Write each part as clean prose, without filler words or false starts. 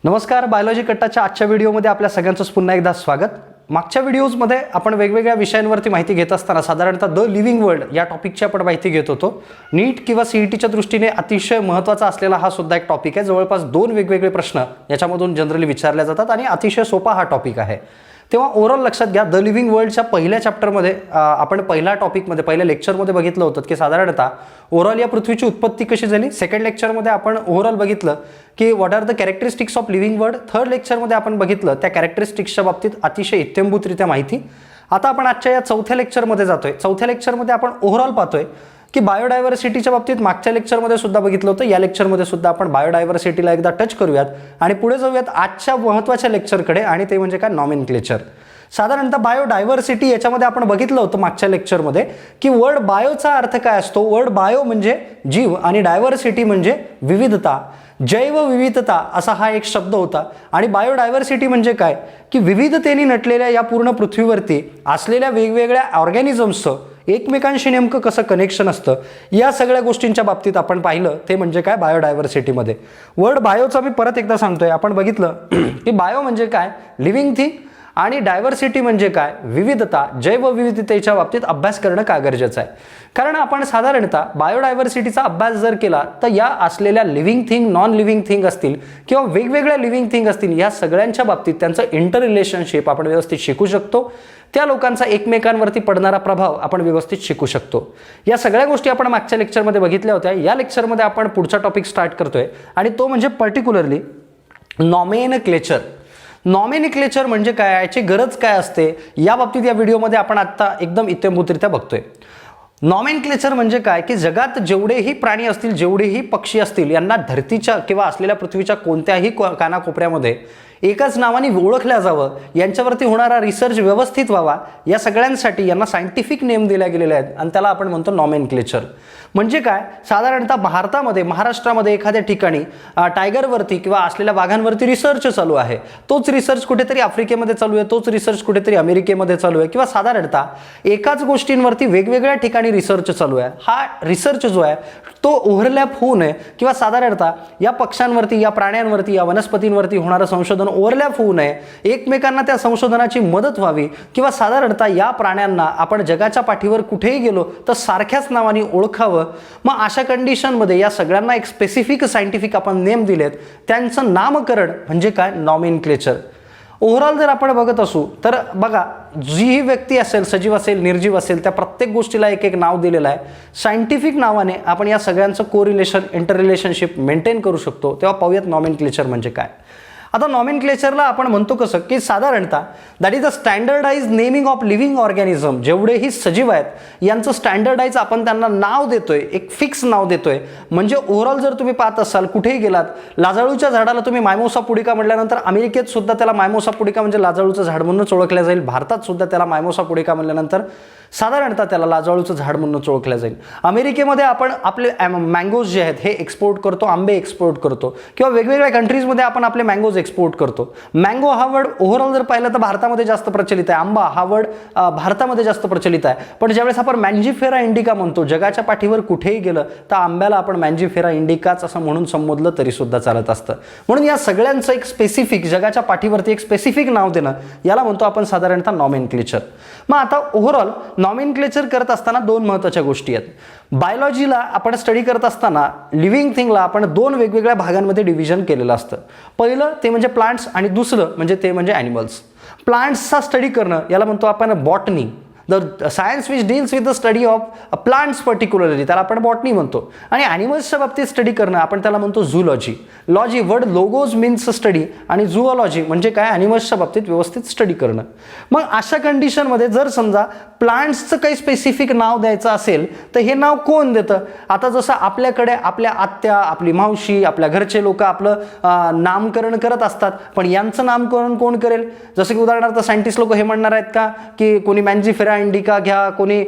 नमस्कार, बायोलॉजी कट्टाच्या आजच्या व्हिडिओमध्ये आपल्या सगळ्यांचं पुन्हा एकदा स्वागत. मागच्या व्हिडिओजमध्ये आपण वेगवेगळ्या विषयांवरती माहिती घेत असताना साधारणतः द लिव्हिंग वर्ल्ड या टॉपिकची आपण माहिती घेत होतो. नीट किंवा सीईटीच्या दृष्टीने अतिशय महत्त्वाचा असलेला हा सुद्धा एक टॉपिक आहे. जवळपास 2 वेगवेगळे प्रश्न याच्यामधून जनरली विचारले जातात आणि अतिशय सोपा हा टॉपिक आहे. तेव्हा ओव्हरऑल लक्षात घ्या, द लिव्हिंग वर्ल्डच्या पहिल्या चॅप्टरमध्ये आपण पहिल्या टॉपिकमध्ये पहिल्या लेक्चरमध्ये बघितलं होतं की साधारणतः ओव्हरऑल या पृथ्वीची उत्पत्ती कशी झाली. सेकंड लेक्चरमध्ये आपण ओव्हरऑल बघितलं की what are the characteristics of living world. Third लेक्चरमध्ये आपण बघितलं त्या कॅरेक्टरिस्टिक्सच्या बाबतीत अतिशय इत्थंभूतरित्या माहिती. आता आपण आजच्या या चौथ्या लेक्चरमध्ये जातोय. चौथ्या लेक्चरमध्ये आपण ओव्हरऑल पाहतोय की बायोडायव्हर्सिटीच्या बाबतीत मागच्या लेक्चरमध्ये सुद्धा बघितलं होतं. या लेक्चरमध्ये सुद्धा आपण बायोडायव्हर्सिटीला एकदा टच करूयात आणि पुढे जाऊयात आजच्या महत्त्वाच्या लेक्चरकडे, आणि ते म्हणजे काय, नॉमेनक्लेचर. साधारणतः बायोडायव्हर्सिटी याच्यामध्ये आपण बघितलं होतं मागच्या लेक्चरमध्ये की वर्ड बायोचा अर्थ काय असतो. वर्ड बायो म्हणजे जीव आणि डायव्हर्सिटी म्हणजे विविधता, जैवविविधता असा हा एक शब्द होता. आणि बायोडायव्हर्सिटी म्हणजे काय की विविधतेने नटलेल्या या पूर्ण पृथ्वीवरती असलेल्या वेगवेगळ्या ऑर्गॅनिझम्सचं एकमेकांशी नेमकं कसं कनेक्शन असतं, या सगळ्या गोष्टींच्या बाबतीत आपण पाहिलं. ते म्हणजे काय, बायोडायव्हर्सिटीमध्ये. वर्ड बायोचा मी परत एकदा सांगतोय. आपण बघितलं की बायो म्हणजे काय, लिव्हिंग थिंग, आणि डायव्हर्सिटी म्हणजे काय, विविधता, जैवविविधतेच्या बाबतीत अभ्यास करणं का गरजेचं आहे. कारण आपण साधारणतः बायोडायव्हर्सिटीचा अभ्यास जर केला तर या असलेल्या living thing, non living thing असतील किंवा वेगवेगळ्या लिव्हिंग थिंग असतील, या सगळ्यांच्या बाबतीत त्यांचं इंटर रिलेशनशिप आपण व्यवस्थित शिकू शकतो. त्या लोकांचा एकमेकांवरती पडणारा प्रभाव आपण व्यवस्थित शिकू शकतो. या सगळ्या गोष्टी आपण मागच्या लेक्चरमध्ये बघितल्या होत्या. या लेक्चरमध्ये आपण पुढचा टॉपिक स्टार्ट करतोय आणि तो म्हणजे पर्टिक्युलरली नॉमेनक्लेचर. नॉमेनक्लेचर म्हणजे काय, याची गरज काय असते, या बाबतीत या व्हिडिओमध्ये आपण आत्ता एकदम इत्थंभूतरित्या बघतोय. नॉमेनक्लेचर म्हणजे काय की जगात जेवढेही प्राणी असतील, जेवढेही पक्षी असतील, यांना धरतीच्या किंवा असलेल्या पृथ्वीच्या कोणत्याही कानाकोपऱ्यामध्ये एकाच नावाने ओळखल्या जावं, यांच्यावरती होणारा रिसर्च व्यवस्थित व्हावा, या सगळ्यांसाठी यांना सायंटिफिक नेम दिल्या गेलेले आहेत आणि त्याला आपण म्हणतो नॉमेनक्लेचर. म्हणजे काय, साधारणतः भारतामध्ये, महाराष्ट्रामध्ये एखाद्या ठिकाणी टायगरवरती किंवा असलेल्या वाघांवरती रिसर्च चालू आहे. तोच रिसर्च कुठेतरी आफ्रिकेमध्ये चालू आहे, तोच रिसर्च कुठेतरी अमेरिकेमध्ये चालू आहे, किंवा साधारणतः एकाच गोष्टींवरती वेगवेगळ्या ठिकाणी रिसर्च चालू आहे. हा रिसर्च जो आहे तो ओव्हरलॅप होऊ नये, किंवा साधारणतः या पक्ष्यांवरती, या प्राण्यांवरती, या वनस्पतींवरती होणारं संशोधन ओव्हरलॅप होऊ नये, एकमेकांना त्या संशोधनाची मदत व्हावी, किंवा साधारणतः या प्राण्यांना आपण जगाच्या पाठीवर कुठेही गेलो तर सारख्याच नावाने ओळखावं. मग अशा कंडिशनमध्ये या सगळ्यांना एक स्पेसिफिक सायंटिफिक आपण नेम दिलेत, त्यांचं नामकरण म्हणजे काय, नॉमेनक्लेचर. ओव्हरऑल जर आपण बघत असू तर बघा, जीही व्यक्ती असेल, सजीव असेल, निर्जीव असेल, त्या प्रत्येक गोष्टीला एक एक नाव दिलेलं आहे. सायंटिफिक नावाने आपण या सगळ्यांचं कोरिलेशन, इंटर रिलेशनशिप मेंटेन करू शकतो. तेव्हा पाहूयात नॉमेनक्लेचर म्हणजे काय. आता नॉमेनक्लेचरला आपण म्हणतो कसं की साधारणतः that is the standardise naming of living organism. जेवढेही सजीव आहेत यांचं स्टँडर्डाइज आपण त्यांना नाव देतोय, एक फिक्स नाव देतोय. म्हणजे ओव्हरऑल जर तुम्ही पाहत असाल, कुठेही गेलात, लाजाळूच्या झाडाला तुम्ही मायमोसा पुडिका म्हटल्यानंतर अमेरिकेत सुद्धा त्याला मायमोसा पुडिका म्हणजे लाजाळूचं झाड म्हणूनच ओळखलं जाईल. भारतात सुद्धा त्याला मायमोसा पुडिका म्हटल्यानंतर साधारणतः त्याला लाजाळूचं झाड म्हणूनच ओळखलं जाईल. अमेरिकेमध्ये आपण आपले मँगोज जे आहेत हे एक्सपोर्ट करतो, आंबे एक्सपोर्ट करतो, किंवा वेगवेगळ्या कंट्रीजमध्ये आपण आपले मँगोज एक्सपोर्ट करतो. मँगो हा वर्ड ओव्हरऑल जर पाहिलं तर भारतामध्ये जास्त प्रचलित आहे. आंबा हा वर्ड भारतामध्ये जास्त प्रचलित आहे. पण ज्यावेळेस आपण मँजिफेरा इंडिका म्हणतो, जगाच्या पाठीवर कुठेही गेलं तर आंब्याला आपण मँजिफेरा इंडिकाच असं म्हणून संबोधलं तरी सुद्धा चालत असतं. म्हणून या सगळ्यांचं एक स्पेसिफिक, जगाच्या पाठीवरती एक स्पेसिफिक नाव देणं, याला म्हणतो आपण साधारणतः नॉमेनक्लेचर. मग आता ओव्हरऑल नॉमेनक्लेचर करत असताना 2 महत्त्वाच्या गोष्टी आहेत. बायोलॉजीला आपण स्टडी करत असताना लिव्हिंग थिंगला आपण 2 वेगवेगळ्या भागांमध्ये डिव्हिजन केलेलं असतं. पहिलं ते म्हणजे प्लांट्स आणि दुसरं म्हणजे ते म्हणजे ॲनिमल्स. प्लांट्सचा स्टडी करणं याला म्हणतो आपण botany. The science which deals with the study of plants particularly, त्याला आपण बॉटनी म्हणतो. आणि ॲनिमल्सच्या बाबतीत स्टडी करणं आपण त्याला म्हणतो zoology. Logy word logos means study, आणि झूऑलॉजी म्हणजे काय, ॲनिमल्सच्या बाबतीत व्यवस्थित स्टडी करणं. मग अशा कंडिशनमध्ये जर समजा प्लांट्सचं काही स्पेसिफिक नाव द्यायचं असेल तर हे नाव कोण देतं. आता जसं आपल्याकडे आपल्या आत्या, आपली मावशी, आपल्या घरचे लोक आपलं नामकरण करत असतात, पण यांचं नामकरण कोण करेल. जसं की उदाहरणार्थ सायंटिस्ट लोक हे म्हणणार आहेत का की कोणी मँजिफेरा इंडिका घ्या, कोणी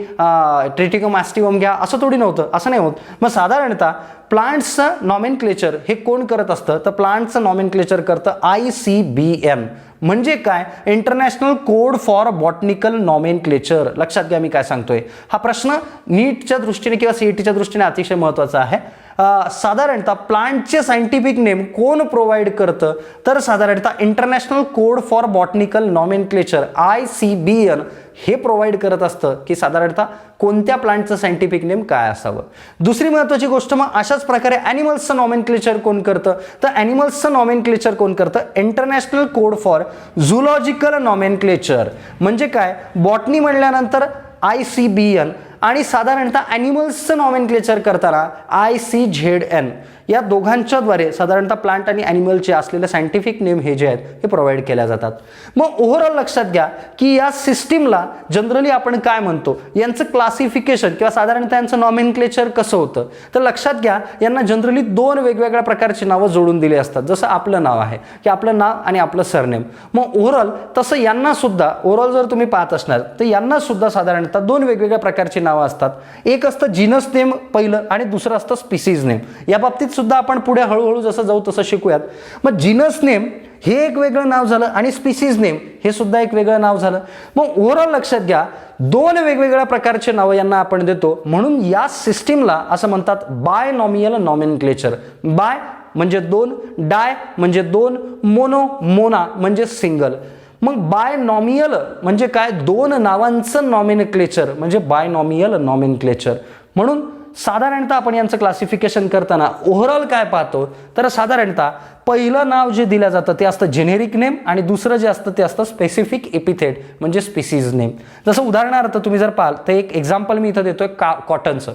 ट्रिटिकम ॲस्टिवम घ्या, असं थोडी नव्हतं, असं नाही होत. मग साधारणतः प्लांट्सचं नॉमेनक्लेचर हे कोण करत असतं तर प्लांट्सचं नॉमेनक्लेचर करतं ICBM. म्हणजे काय, international code for botanical nomenclature. लक्षात घ्या मी काय सांगतोय. हा प्रश्न नीटच्या दृष्टीने किंवा सीईटीच्या दृष्टीने अतिशय महत्त्वाचा आहे. साधारणतः प्लांटचे सायंटिफिक नेम कोण प्रोव्हाइड करतं, तर साधारणतः international code for botanical nomenclature ICBN हे प्रोव्हाइड करत असतं की साधारणतः कोणत्या प्लांटचं सायंटिफिक नेम काय असावं. दुसरी महत्त्वाची गोष्ट, मग अशाच प्रकारे ॲनिमल्सचं नॉमेनक्लेचर कोण करतं, तर ॲनिमल्सचं नॉमेनक्लेचर कोण करतं, international code for zoological nomenclature. म्हणजे काय, बॉटनी म्हणल्यानंतर ICBN आणि साधारणतः ॲनिमल्सचं नॉमेनक्लेचर करताना ICZN या दोघांच्याद्वारे साधारणतः प्लांट आणि ॲनिमलचे असलेले सायंटिफिक नेम हे जे आहेत हे प्रोव्हाइड केल्या जातात. मग ओव्हरऑल लक्षात घ्या की या सिस्टीमला जनरली आपण काय म्हणतो, यांचं क्लासिफिकेशन किंवा साधारणतः यांचं नॉमेनक्लेचर कसं होतं, तर लक्षात घ्या यांना जनरली दोन वेगवेगळ्या प्रकारची नावं जोडून दिली असतात. जसं आपलं नाव आहे की आपलं नाव आणि आपलं सरनेम. मग ओव्हरऑल तसं यांना सुद्धा ओव्हरऑल जर तुम्ही पाहत असणार तर यांना सुद्धा साधारणतः दोन वेगवेगळ्या प्रकारची नावं असतात. एक असतं जीनस नेम पहिलं आणि दुसरं असतं स्पीसीज नेम. या बाबतीत सुद्धा आपण पुढे हळूहळू जसं जाऊ तसं शिकूयात. मग जीनस नेम हे एक वेगळं नाव झालं आणि स्पीसीज नेम हे सुद्धा एक वेगळं नाव झालं. मग ओव्हरऑल लक्षात घ्या दोन वेगवेगळ्या प्रकारचे नावं यांना आपण देतो, म्हणून या सिस्टीमला असं म्हणतात बायनॉमियल नॉमेनक्लेचर. बाय म्हणजे दोन, डाय म्हणजे दोन, मोना म्हणजे सिंगल. मग बायनॉमियल म्हणजे काय, दोन नावांचं नॉमेनक्लेचर म्हणजे बायनॉमियल नॉमेनक्लेचर. म्हणून साधारणतः आपण यांचं क्लासिफिकेशन करताना ओव्हरऑल काय पाहतो, तर साधारणतः पहिलं नाव जे दिलं जातं ते असतं जेनेरिक नेम आणि दुसरं जे असतं ते असतं स्पेसिफिक एपिथेट म्हणजे स्पीसीज नेम. जसं उदाहरणार्थ तुम्ही जर पाहाल तर एक एक्झाम्पल मी इथं देतोय कॉटनचं.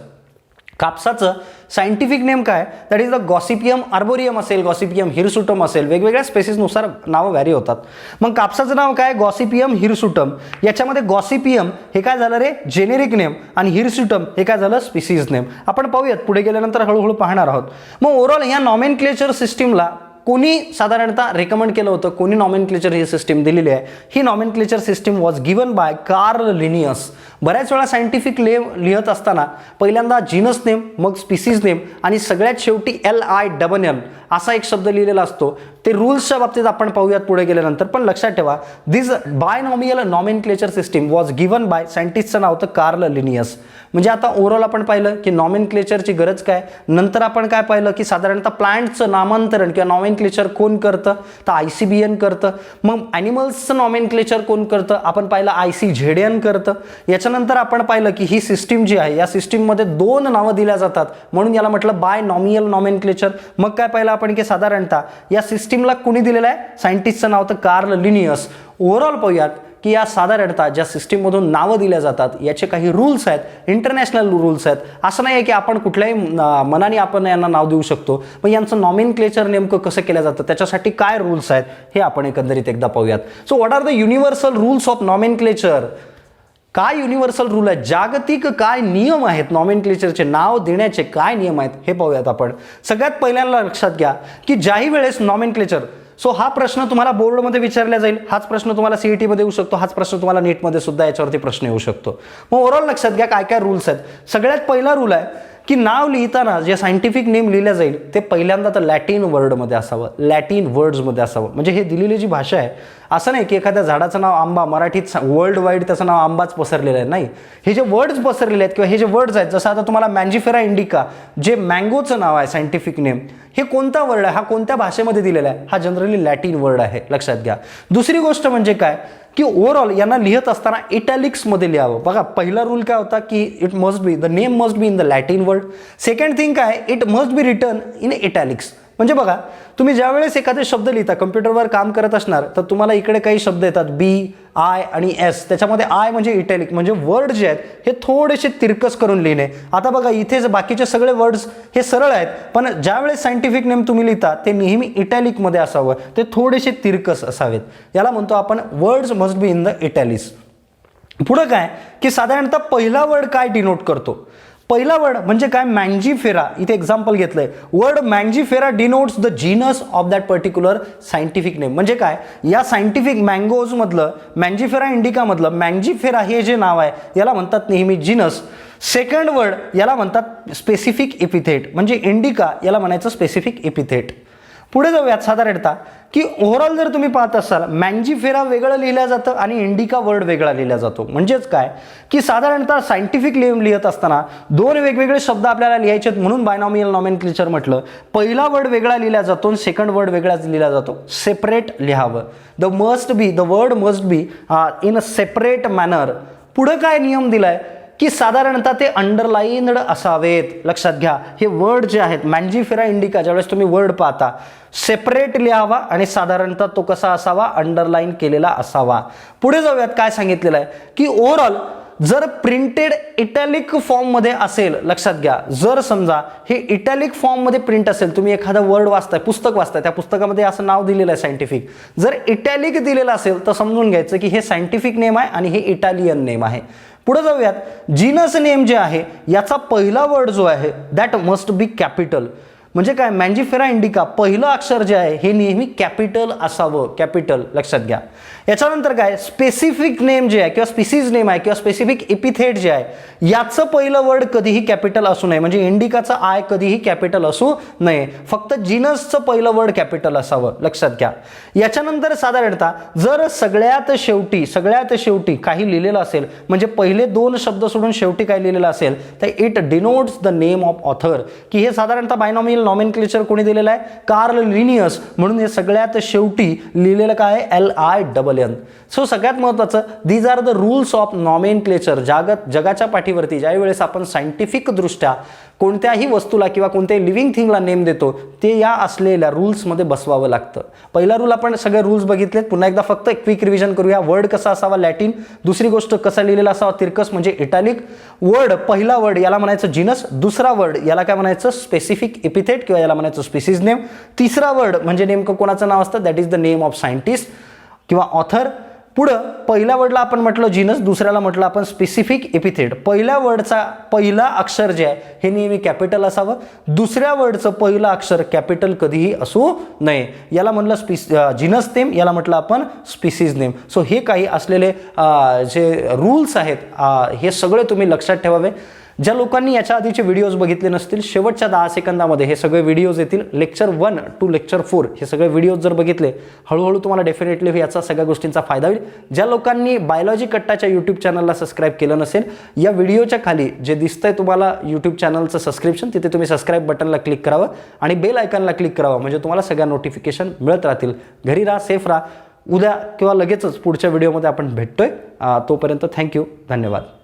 कापसाचं सायंटिफिक नेम काय, that is the Gossypium arboreum असेल, गॉसिपियम हिरसुटम असेल, वेगवेगळ्या स्पेसिसनुसार नावं व्हॅरी होतात. मग कापसाचं नाव काय, गॉसिपियम हिरसुटम. याच्यामध्ये गॉसिपियम हे काय झालं रे, जेनेरिक नेम, आणि हिरसुटम हे काय झालं, स्पीसीज नेम. आपण पाहूयात पुढे गेल्यानंतर हळूहळू पाहणार आहोत. मग ओव्हरऑल या नॉमेनक्लेचर सिस्टीमला कोणी साधारणतः रेकमेंड केलं होतं, कोणी नॉमेनक्लेचर ही सिस्टीम दिलेली आहे. ही nomenclature system was given by Carl Linnaeus. बऱ्याच वेळा सायंटिफिक नेम लिहित असताना पहिल्यांदा जीनस नेम, मग स्पीसीज नेम आणि सगळ्यात शेवटी LINN असा एक शब्द लिहिलेला असतो. ते रूल्सच्या बाबतीत आपण पाहूयात पुढे गेल्यानंतर. पण लक्षात ठेवा this binomial nomenclature system was given by सायंटिस्टचं नाव होतं कार्ल लिनियस. म्हणजे आता ओव्हरऑल आपण पाहिलं की नॉमेनक्लेचरची गरज काय, नंतर आपण काय पाहिलं की साधारणतः प्लांटचं नामांतरण किंवा नॉमेनक्लेचर कोण करतं, तर ICBN करतं. मग ॲनिमल्सचं नॉमेनक्लेचर कोण करतं, आपण पाहिलं ICZN करतं. याच्यानंतर आपण पाहिलं की ही सिस्टीम जी आहे या सिस्टीममध्ये दोन नावं दिल्या जातात म्हणून याला म्हटलं बायनॉमियल नॉमेनक्लेचर. मग काय पाहिलं आपण की साधारणतः या सिस्टीमला कुणी दिलेलं आहे, सायंटिस्टचं नाव तर कार्ल लिनियस. ओव्हरऑल पाहूयात की या साधारणतः ज्या सिस्टीममधून नावं दिल्या जातात याचे काही रूल्स आहेत, इंटरनॅशनल रूल्स आहेत. असं नाही आहे की आपण कुठल्याही मनाने आपण यांना नाव देऊ शकतो. मग यांचं नॉमेनक्लेचर नेमकं कसं केलं जातं, त्याच्यासाठी काय रूल्स आहेत हे आपण एकंदरीत एकदा पाहूयात. So what are the universal rules of nomenclature. काय युनिव्हर्सल रूल आहेत, जागतिक काय नियम आहेत नॉमेनक्लेचरचे नाव देण्याचे, काय नियम आहेत हे पाहूयात आपण. सगळ्यात पहिल्यांदा लक्षात घ्या की ज्याही वेळेस नॉमेनक्लेचर, सो हा प्रश्न तुम्हाला बोर्डमध्ये विचारला जाईल, हाच प्रश्न तुम्हाला CET मध्ये येऊ शकतो, हाच प्रश्न तुम्हाला नीटमध्ये सुद्धा याच्यावरती प्रश्न येऊ शकतो. मग ओव्हरऑल लक्षात घ्या काय काय रूल्स आहेत. सगळ्यात पहिला रूल आहे की नाव लिहिताना जे सायंटिफिक नेम लिहिलं जाईल ते पहिल्यांदा तर लॅटिन वर्डमध्ये असावं, लॅटिन वर्ड्समध्ये असावं. म्हणजे हे दिलेली जी भाषा आहे, असं नाही की एखाद्या झाडाचं नाव आंबा, मराठीत वर्ल्ड वाईड त्याचं नाव आंबाच पसरलेलं आहे, नाही. हे जे वर्ड्स पसरलेले आहेत किंवा हे जे वर्ड्स आहेत, जसं आता तुम्हाला मँजिफेरा इंडिका जे मँगोचं नाव आहे सायंटिफिक नेम, हे कोणता वर्ड आहे, हा कोणत्या भाषेमध्ये दिलेला आहे, हा जनरली लॅटिन वर्ड आहे, लक्षात घ्या. दुसरी गोष्ट म्हणजे काय की ओव्हरऑल यांना लिहित असताना इटॅलिक्समध्ये लिहावं. बघा पहिला रूल काय होता की it must be, the name must be in the Latin word. Second thing काय, it must be written in italics. म्हणजे बघा तुम्ही ज्यावेळेस एखादे शब्द लिहिता, कम्प्युटरवर काम करत असणार तर तुम्हाला इकडे काही शब्द येतात B, I आणि S. त्याच्यामध्ये I म्हणजे इटॅलिक, म्हणजे वर्ड जे आहेत हे थोडेसे तिरकस करून लिहिणे. आता बघा इथे बाकीचे सगळे वर्ड्स हे सरळ आहेत, पण ज्यावेळेस सायंटिफिक नेम तुम्ही लिहिता ते नेहमी इटॅलिकमध्ये असावं, ते थोडेसे तिरकस असावेत. याला म्हणतो आपण words must be in the इटॅलिक्स. पुढं काय की साधारणतः पहिला वर्ड काय डिनोट करतो. पहिला वर्ड म्हणजे काय, मँजिफेरा. इथे एक्झाम्पल घेतलंय, word Mangifera denotes the genus of that particular scientific name. म्हणजे काय, या सायंटिफिक मँगोज मधलं, मँजिफेरा इंडिका मधलं मँजिफेरा हे जे नाव आहे याला म्हणतात नेहमी जीनस. सेकंड वर्ड याला म्हणतात स्पेसिफिक एपिथेट, म्हणजे इंडिका याला म्हणायचं स्पेसिफिक एपिथेट. पुढे जाऊयात साधारणतः की ओव्हरऑल जर तुम्ही पाहत असाल मॅन्जिफेरा वेगळं लिहिलं जातं आणि इंडिका वर्ड वेगळा लिहिला जातो. म्हणजेच काय की साधारणतः सायंटिफिक नेम लिहित असताना दोन वेगवेगळे शब्द आपल्याला लिहायचे आहेत म्हणून बायनॉमियल नॉमेनक्लेचर म्हटलं. पहिला वर्ड वेगळा लिहिला जातो आणि सेकंड वर्ड वेगळाच लिहिला जातो. सेपरेट लिहावं. The word must be in a separate manner. पुढे काय नियम दिलाय की साधारणतः ते अंडरलाईन्ड असावेत. लक्षात घ्या हे वर्ड जे आहेत मॅन्जिफेरा इंडिका ज्यावेळेस तुम्ही वर्ड पाहता सेपरेट लिहावा आणि साधारणतः तो कसा असावा अंडरलाईन केलेला असावा. पुढे जाऊयात काय सांगितलेलं आहे की ओव्हरऑल जर प्रिंटेड इटॅलिक फॉर्ममध्ये असेल, लक्षात घ्या जर समजा हे इटॅलिक फॉर्ममध्ये प्रिंट असेल, तुम्ही एखादा वर्ड वाचताय पुस्तक वाचताय त्या पुस्तकामध्ये असं नाव दिलेलं आहे सायंटिफिक, जर इटॅलिक दिलेलं असेल तर समजून घ्यायचं की हे सायंटिफिक नेम आहे आणि हे इटालियन नेम आहे. पुढे जाऊयात जीनस नेम जे आहे याचा पहिला वर्ड जो आहे दॅट मस्ट बी कॅपिटल. म्हणजे काय मॅन्जिफेरा इंडिका पहिलं अक्षर जे आहे हे नेहमी कॅपिटल असावं. कॅपिटल लक्षात घ्या. याच्यानंतर काय स्पेसिफिक नेम जे आहे किंवा स्पीसीज नेम आहे किंवा स्पेसिफिक एपिथेट जे आहे याचं पहिलं वर्ड कधीही कॅपिटल असू नये. म्हणजे इंडिकाचा आय कधीही कॅपिटल असू नये. फक्त जीनसचं पहिलं वर्ड कॅपिटल असावं. लक्षात घ्या. याच्यानंतर साधारणतः जर सगळ्यात शेवटी काही लिहिलेलं असेल म्हणजे पहिले दोन शब्द सोडून शेवटी काय लिहिलेलं असेल तर it denotes the name of author. की हे साधारणतः बायनॉमियल नॉमेनक्लेचर कोणी दिलेलं आहे कार्ल लिनियस. म्हणून हे सगळ्यात शेवटी लिहिलेलं काय LINN. सो सगळ्यात महत्त्वाचं these are the rules of nomenclature. जगाच्या पाठीवरती ज्या वेळेस आपण सायंटिफिक दृष्ट्या कोणत्याही वस्तूला किंवा कोणत्याही लिव्हिंग थिंगला नेम देतो ते या असलेल्या रूल्समध्ये बसवावं लागतं. पहिला रूल आपण सगळे रूल्स बघितलेत. पुन्हा एकदा फक्त क्विक रिव्हिजन करूया. वर्ड कसा असावा लॅटिन. दुसरी गोष्ट कसा लिहिलेला असावा तिरकस म्हणजे इटॅलिक. वर्ड पहिला वर्ड याला म्हणायचं जीनस. दुसरा वर्ड याला काय म्हणायचं स्पेसिफिक एपिथेट किंवा याला म्हणायचं स्पीसीज नेम. तिसरा वर्ड म्हणजे नेमकं कोणाचं नाव असतं that is the name of scientist किंवा ऑथर. पुढं पहिल्या वर्डला आपण म्हटलं जीनस, दुसऱ्याला म्हटलं आपण स्पेसिफिक एपिथेट. पहिल्या वर्डचा पहिला अक्षर जे आहे हे नेहमी कॅपिटल असावं. दुसऱ्या वर्डचं पहिलं अक्षर कॅपिटल कधीही असू नये. याला म्हटलं जीनस नेम, याला म्हटलं आपण स्पीसीज नेम. सो हे काही असलेले जे रूल्स आहेत हे सगळे तुम्ही लक्षात ठेवावे. ज्या लोकांनी याच्या आधीचे व्हिडिओज बघितले नसतील शेवटच्या 10 सेकंदामध्ये हे सगळे व्हिडिओज येतील. लेक्चर 1 to लेक्चर 4 हे सगळे व्हिडिओज जर बघितले हळूहळू तुम्हाला डेफिनेटली याचा सगळ्या गोष्टींचा फायदा होईल. ज्या लोकांनी बायोलॉजी कट्टाच्या यूट्यूब चॅनलला सबस्क्राईब केलं नसेल या व्हिडिओच्या खाली जे दिसतंय तुम्हाला यूट्यूब चॅनलचं सबस्क्रिप्शन तिथे तुम्ही सबस्क्राईब बटनला क्लिक करावं आणि बेल आयकॉनला क्लिक करावं म्हणजे तुम्हाला सगळ्या नोटिफिकेशन मिळत राहतील. घरी राहा, सेफ राहा. उद्या किंवा लगेचच पुढच्या व्हिडिओमध्ये आपण भेटतोय. तोपर्यंत थँक्यू, धन्यवाद.